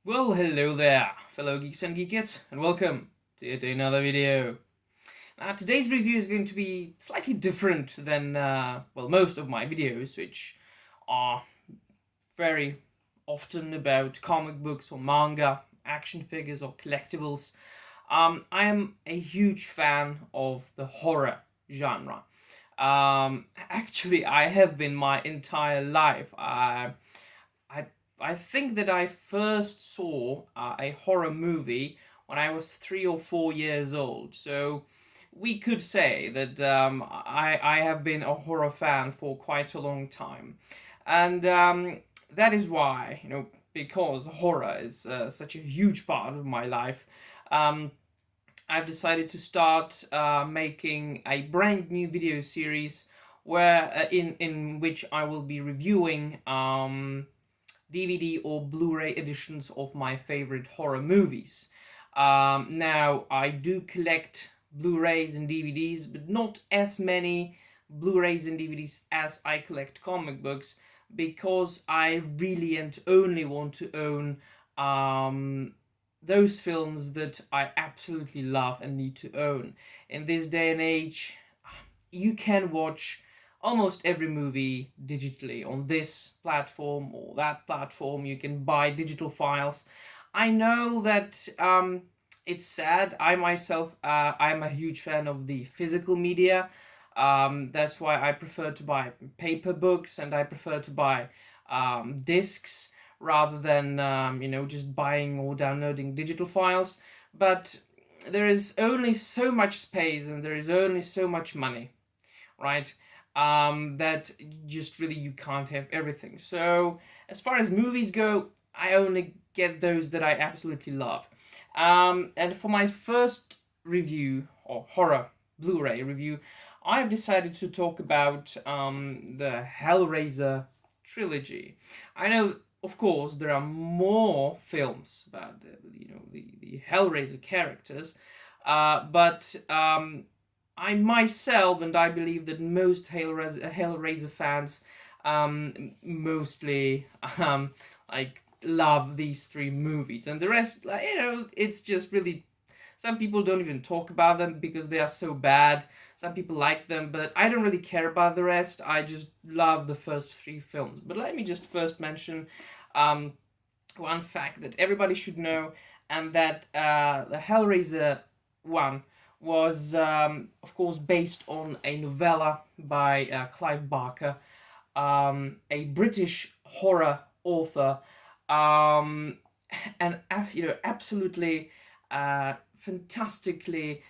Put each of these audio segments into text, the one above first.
Well, hello there, fellow geeks and geekettes, and welcome to yet another video. Now, today's review is going to be slightly different than, most of my videos, which are very often about comic books or manga, action figures or collectibles. I am a huge fan of the horror genre. Actually, I have been my entire life. I I think that I first saw a horror movie when I was 3 or 4 years old. So we could say that I have been a horror fan for quite a long time, and that is why, because horror is such a huge part of my life. Um, I've decided to start making a brand new video series where in which I will be reviewing DVD or Blu-ray editions of my favorite horror movies. Now, I do collect Blu-rays and DVDs, but not as many Blu-rays and DVDs as I collect comic books, because I really and only want to own those films that I absolutely love and need to own. In this day and age, you can watch almost every movie digitally on this platform or that platform. You can buy digital files. I know that it's sad. I myself, I'm a huge fan of the physical media. That's why I prefer to buy paper books, and I prefer to buy discs rather than just buying or downloading digital files. But there is only so much space and there is only so much money, right? That just really you can't have everything. So as far as movies go, I only get those that I absolutely love. And for my first review, or horror Blu-ray review, I have decided to talk about the Hellraiser trilogy. I know, of course, there are more films about the Hellraiser characters, but I myself, and I believe that most Hellraiser fans mostly love these three movies, and the rest, it's just really, some people don't even talk about them because they are so bad. Some people like them, but I don't really care about the rest. I just love the first three films. But let me just first mention one fact that everybody should know, and that the Hellraiser 1 was, of course, based on a novella by Clive Barker, a British horror author, and absolutely fantastically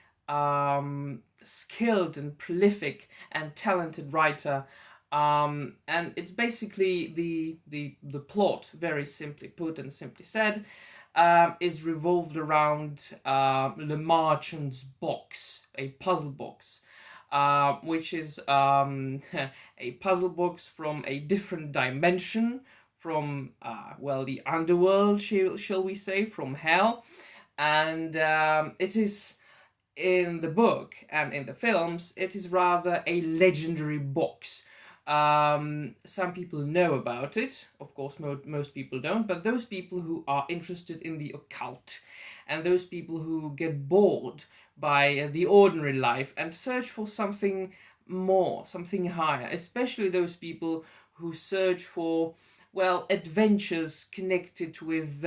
skilled and prolific and talented writer. And it's basically the plot, very simply put and simply said, is revolved around Le Marchand's box, a puzzle box, which is a puzzle box from a different dimension, from the underworld, shall we say, from hell. And it is, in the book and in the films, it is rather a legendary box. Some people know about it, of course. Most people don't, but those people who are interested in the occult, and those people who get bored by the ordinary life and search for something more, something higher, especially those people who search for, adventures connected with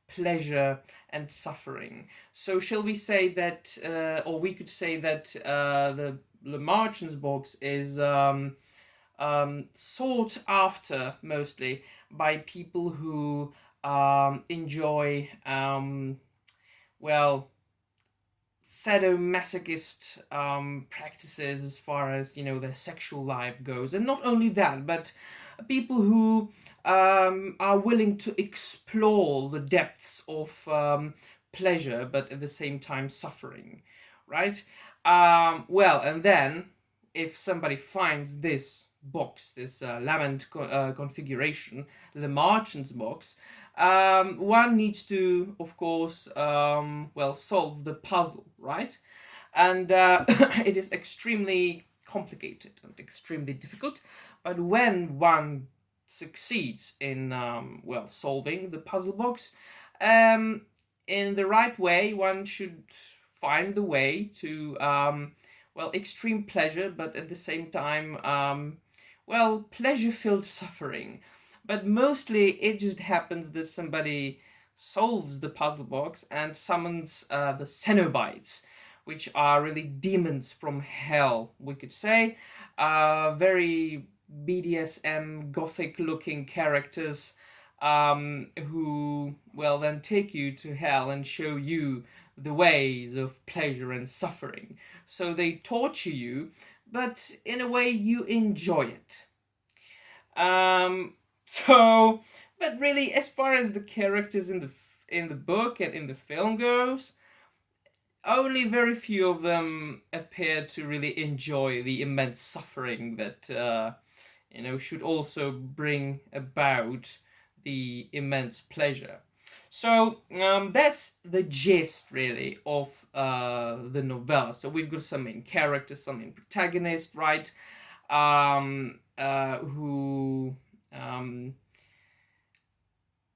pleasure and suffering. So shall we say that, or we could say that the Le Marchand's box is sought after mostly by people who enjoy sadomasochist practices as far as their sexual life goes. And not only that, but people who are willing to explore the depths of pleasure, but at the same time suffering, right? And then if somebody finds this box, this lament configuration, the Marchand's box, one needs to, of course, solve the puzzle, right? And it is extremely complicated and extremely difficult. But when one succeeds in well, solving the puzzle box in the right way. One should find the way to well, extreme pleasure, but at the same time well, pleasure-filled suffering. But mostly it just happens that somebody solves the puzzle box and summons the Cenobites, which are really demons from hell, we could say. Very BDSM, gothic-looking characters who, well, then take you to hell and show you the ways of pleasure and suffering. So they torture you, but in a way you enjoy it. So, but really, as far as the characters in the book and in the film goes, only very few of them appear to really enjoy the immense suffering that you know, should also bring about the immense pleasure. So that's the gist, really, of the novella. So we've got some main characters, some main protagonists, right? Who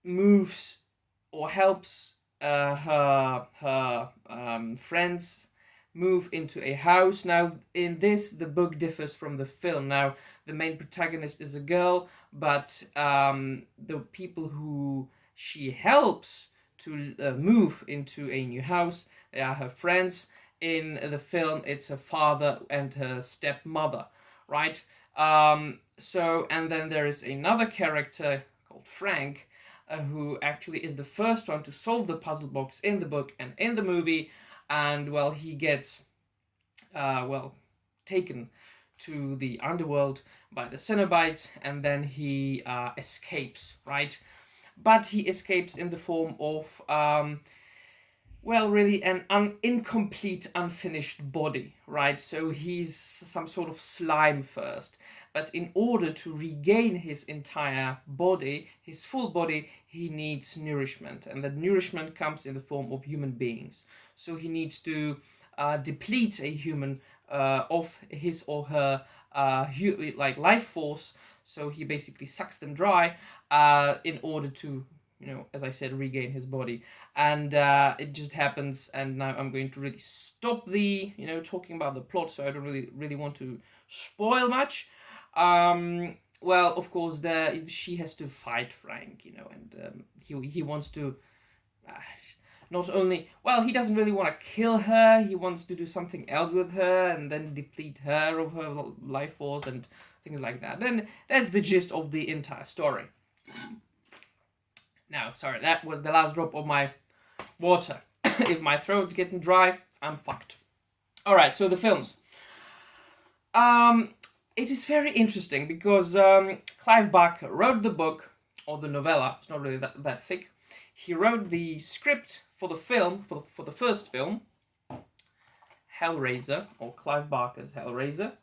moves or helps her friends move into a house. Now, in this, the book differs from the film. Now, the main protagonist is a girl, but the people who she helps to move into a new house, they are her friends. In the film, it's her father and her stepmother, right? So, and then there is another character called Frank, who actually is the first one to solve the puzzle box in the book and in the movie, and well, he gets well, taken to the underworld by the Cenobites, and then he escapes, right? But he escapes in the form of well, really an incomplete, unfinished body, right? So he's some sort of slime first. But in order to regain his entire body, his full body, he needs nourishment. And that nourishment comes in the form of human beings. So he needs to deplete a human of his or her like life force. So he basically sucks them dry in order to, you know, as I said, regain his body. And it just happens, and now I'm going to really stop the, you know, talking about the plot, so I don't really want to spoil much. Well, of course, she has to fight Frank, you know, and he wants to not only, well, he doesn't really want to kill her, he wants to do something else with her and then deplete her of her life force and things like that. And that's the gist of the entire story. Now, sorry, that was the last drop of my water. If my throat's getting dry, I'm fucked. Alright, so the films. It is very interesting because Clive Barker wrote the book, or the novella, it's not really that thick. He wrote the script for the film, for the first film, Hellraiser, or Clive Barker's Hellraiser.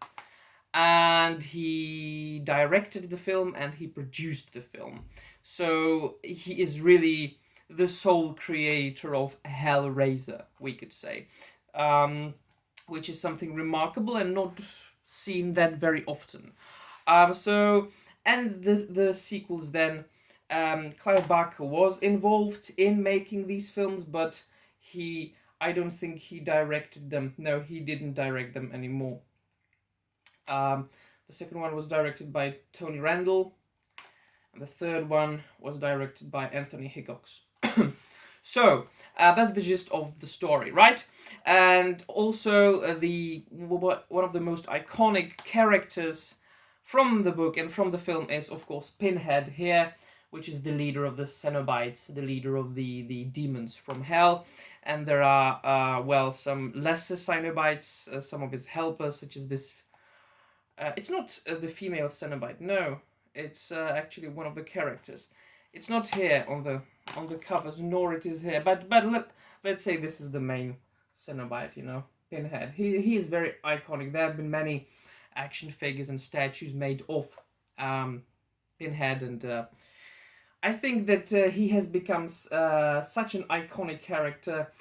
And he directed the film and he produced the film. So he is really the sole creator of Hellraiser, we could say. Which is something remarkable and not seen that very often. And the sequels then, Clive Barker was involved in making these films, but I don't think he directed them. No, he didn't direct them anymore. The second one was directed by Tony Randall, and the third one was directed by Anthony Hickox. So, that's the gist of the story, right? And also, one of the most iconic characters from the book and from the film is, of course, Pinhead here, which is the leader of the Cenobites, the leader of the demons from hell. And there are, well, some lesser Cenobites, some of his helpers, such as this... it's not the female Cenobite, no. It's actually one of the characters. It's not here on the covers, nor it is here. But let's say this is the main Cenobite, you know, Pinhead. He is very iconic. There have been many action figures and statues made of Pinhead, and I think that he has become such an iconic character,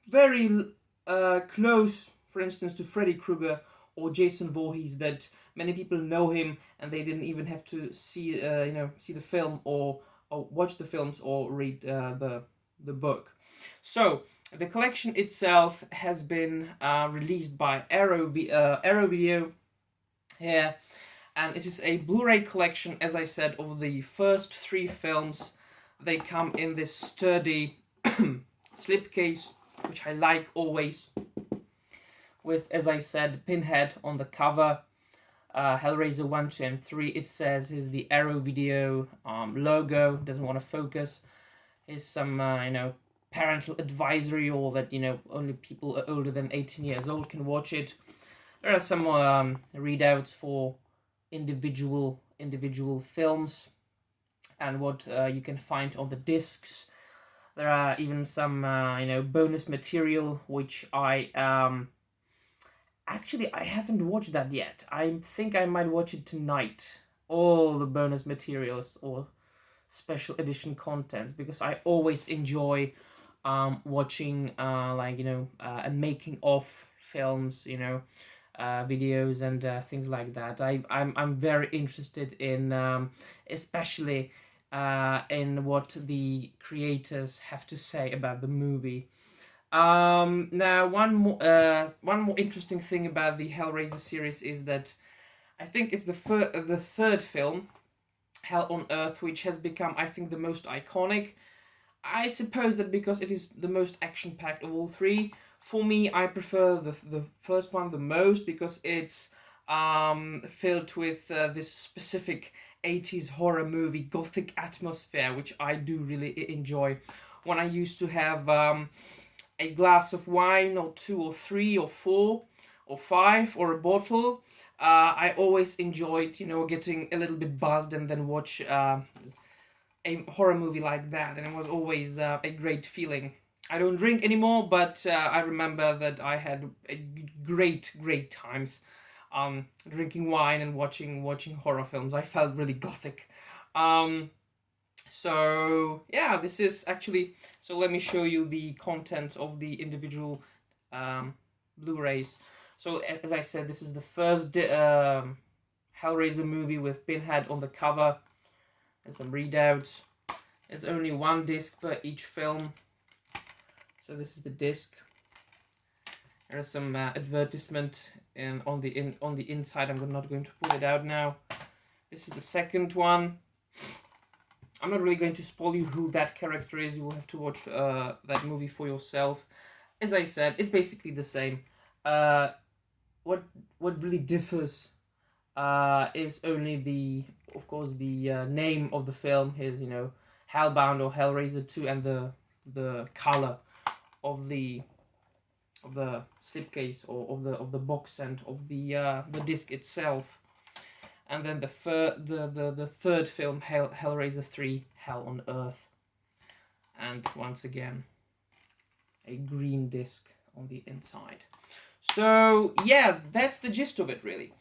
very close, for instance, to Freddy Krueger or Jason Voorhees, that many people know him and they didn't even have to see see the film or watch the films or read the book. So the collection itself has been released by Arrow Video here, and it is a Blu-ray collection, as I said, of the first 3 films. They come in this sturdy slipcase, which I like always, with, as I said, Pinhead on the cover. Hellraiser 1, 2, and 3, it says, is the Arrow Video logo. Doesn't want to focus. Here's some, parental advisory, or that, only people older than 18 years old can watch it. There are some readouts for individual films and what you can find on the discs. There are even some, bonus material, which I actually, I haven't watched that yet. I think I might watch it tonight. All the bonus materials or special edition contents, because I always enjoy watching and making of films, videos and things like that. I'm very interested in especially in what the creators have to say about the movie. Now, one more interesting thing about the Hellraiser series is that I think it's the third film, Hell on Earth, which has become, I think, the most iconic. I suppose that because it is the most action-packed of all 3. For me, I prefer the first one the most, because it's filled with this specific 80s horror movie gothic atmosphere, which I do really enjoy. When I used to have a glass of wine, or 2 or 3 or 4 or 5, or a bottle, I always enjoyed, getting a little bit buzzed and then watch a horror movie like that, and it was always a great feeling. I don't drink anymore, but I remember that I had great times drinking wine and watching horror films. I felt really gothic. So yeah, this is actually, so let me show you the contents of the individual Blu-rays. So as I said, this is the first Hellraiser movie with Pinhead on the cover, and some readouts. There's only 1 disc for each film. So this is the disc. There is some advertisement on the inside. I'm not going to pull it out now. This is the second one. I'm not really going to spoil you who that character is. You will have to watch that movie for yourself. As I said, it's basically the same. What really differs is only of course, the name of the film is, Hellbound or Hellraiser 2, and the color of the slipcase, or of the box and of the disc itself. And then the third film, Hellraiser 3, Hell on Earth, and once again a green disc on the inside. So yeah, that's the gist of it, really.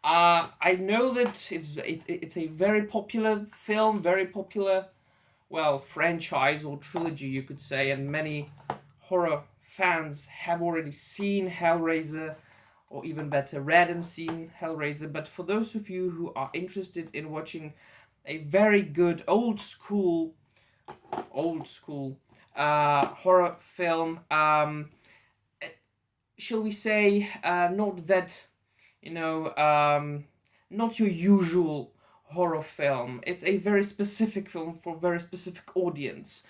I know that it's a very popular film, very popular, well, franchise or trilogy, you could say, and many horror fans have already seen Hellraiser, or even better, read and seen Hellraiser. But for those of you who are interested in watching a very good old school horror film, shall we say, not that, not your usual horror film. It's a very specific film for a very specific audience.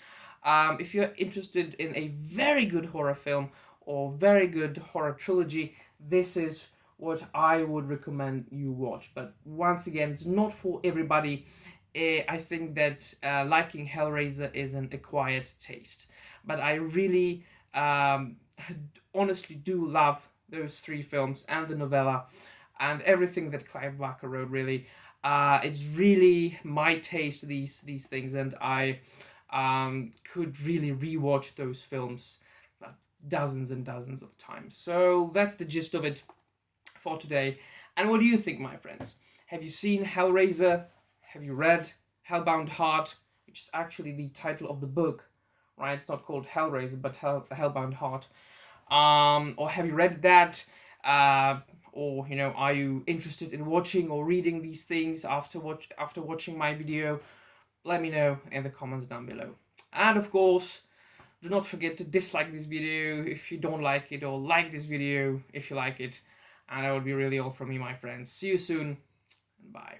If you're interested in a very good horror film or very good horror trilogy, this is what I would recommend you watch. But once again, it's not for everybody. I think that liking Hellraiser is an acquired taste. But I really honestly do love those 3 films and the novella and everything that Clive Barker wrote, really. It's really my taste, these things, and I could really rewatch those films dozens and dozens of times. So that's the gist of it for today. And what do you think, my friends? Have you seen Hellraiser? Have you read Hellbound Heart, which is actually the title of the book, right? It's not called Hellraiser, but Hellbound Heart. Or have you read that? Or are you interested in watching or reading these things after watching my video? Let me know in the comments down below. And of course, do not forget to dislike this video if you don't like it, or like this video if you like it. And that would be really all from me, my friends. See you soon, and bye.